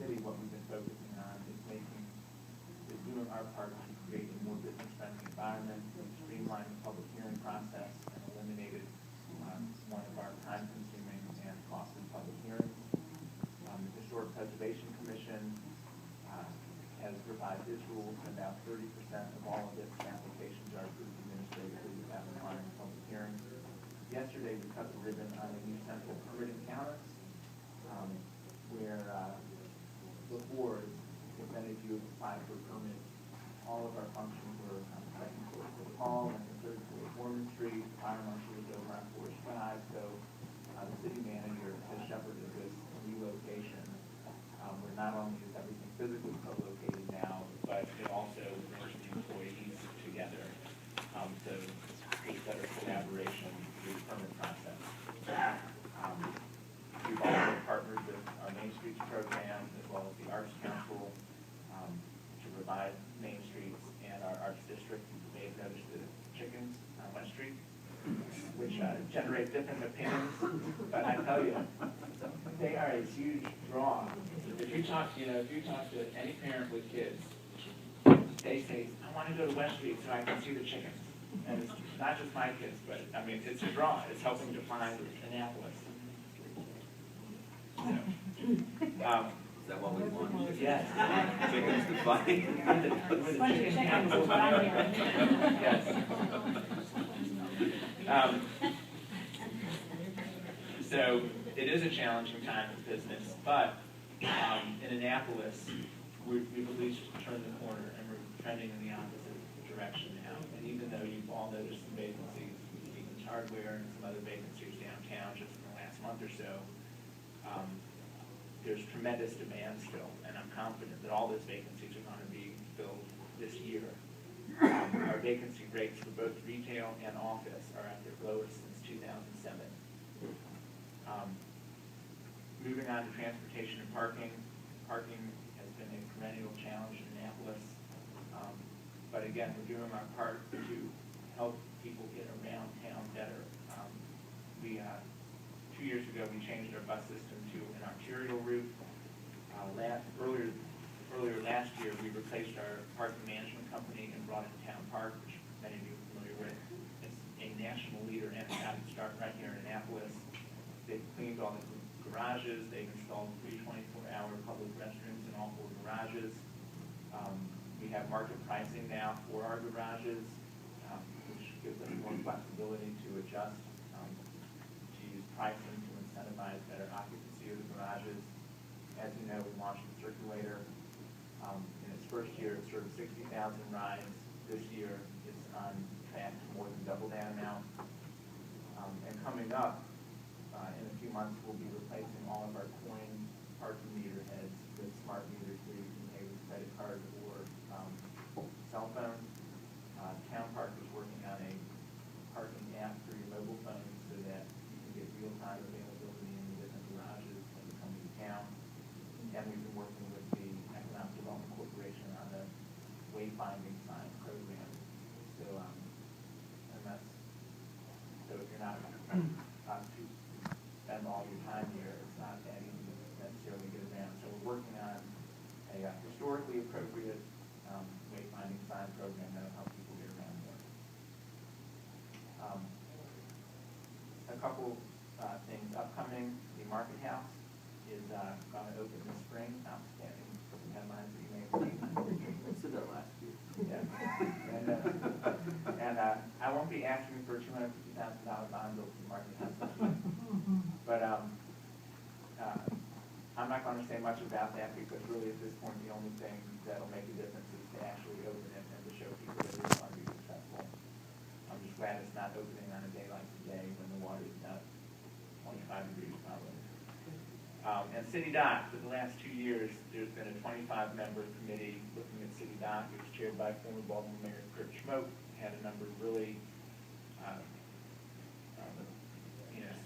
really what we've been focusing on is doing our part to create a more business-friendly environment, streamline the public hearing process, and eliminated one of our time-consuming and costly public hearings. The Historic Preservation Commission has revised its rules, and now 30% of all of its applications are approved administratively without requiring public hearings. Yesterday, we cut the ribbon on a new central permitting counter, where before, if any of you have applied for a permit, all of our functions were on the second floor of the hall and the third floor of Foreman Street. The fire marshal was over on Forest Drive, so the city manager has shepherded this relocation, where not only is everything physically co-located now, but it also brings the employees together to create better collaboration through the permit process. We've also partnered with our Main Streets program as well as the Arts Council to revive Main Streets and our Arts District. You may have noticed the chickens on West Street, which generate different opinions, but I tell you, they are a huge draw. If you talk to any parent with kids, they say, I want to go to West Street so I can see the chickens. And it's not just my kids, but I mean, it's a draw. It's helping define Annapolis. So, is that what we want? yes. Chickens to fight? Yes. So it is a challenging time in business, but in Annapolis, we've at least turned the corner and we're trending in the opposite direction now. And even though you've all noticed some vacancies, Stevens Hardware and some other vacancies downtown just in the last month or so, there's tremendous demand still, and I'm confident that all those vacancies are going to be filled this year. Our vacancy rates for both retail and office are at their lowest since 2007. Moving on to transportation and parking. Parking has been a perennial challenge in Annapolis, but again, we're doing our part to help people get around town better. 2 years ago, we changed our bus system to an arterial route. Earlier last year, we replaced our parking management company and brought in Town Park, which many of you are familiar with. It's a national leader and it's got to start right here in Annapolis. They've cleaned all the garages. They've installed 3 24-hour public restrooms in all 4 garages. We have market pricing now for our garages, which gives us more flexibility to adjust, to use pricing to incentivize better occupancy of the garages. As you know, we launched the circulator. In its first year, it served 60,000 rides. This year, it's on track to more than double that amount. And coming up, in a few months, we'll be replacing all of our coin parking meter heads with smart meters where you can pay with credit card or cell phone. Town Park is working on a parking app for your mobile phone so that you can get real-time availability in the different garages when you come to town. And we've been working with the Economic Development Corporation on the wayfinding sign program. So, so if you're not to spend all your time here, it's not that easy to necessarily get around. So we're working on a historically appropriate wayfinding sign program that'll help people get around more. A couple things upcoming. The Market House is going to open this spring, notwithstanding some headlines that you may have seen. I said that last year. Yeah. And I won't be asking for a $250,000 bond bill for the Market House this year. But I'm not going to say much about that because really at this point the only thing that'll make a difference is to actually open it and to show people that it's going to be successful. I'm just glad it's not opening on a day like today when the water is not 25 degrees probably. And City Dock, for the last 2 years, there's been a 25-member committee looking at City Dock. It was chaired by former Baltimore Mayor Kurt Schmoke. Had a number of really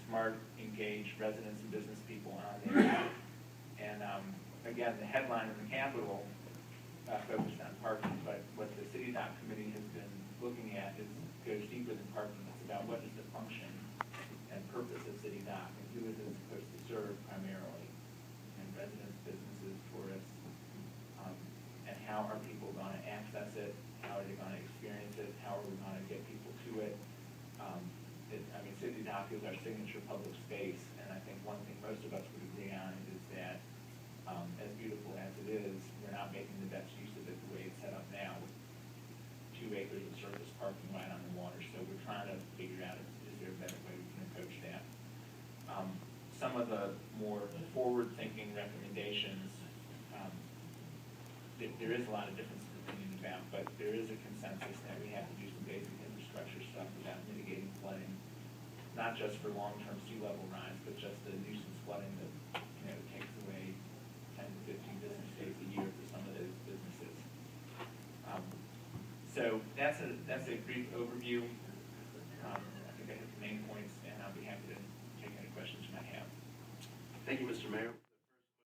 smart, engaged residents and business people on there. And again, the headline in the Capitol focused on parking, but what the City Dock Committee has been looking at goes deeper than parking. It's about what is the function and purpose of City Dock and who is it supposed to serve primarily, and residents, businesses, tourists, how are people gonna access it? How are they gonna experience it? How are we gonna get people to it? I mean, City Dock is our signature public space, and I think one thing most of us would agree on is that, as beautiful as it is, we're not making the best use of it the way it's set up now. 2 acres of surface parking right on the water, so we're trying to figure out, is there a better way we can approach that? Some of the more forward-thinking recommendations, there is a lot of difference in opinion about, but there is a consensus that we have to do some basic infrastructure stuff about mitigating flooding, not just for long-term sea level rise, but just the nuisance flooding that, takes away 10 to 15 business days a year for some of those businesses. So that's a brief overview. I think I hit the main points, and I'll be happy to take any questions you might have. Thank you, Mr. Mayor.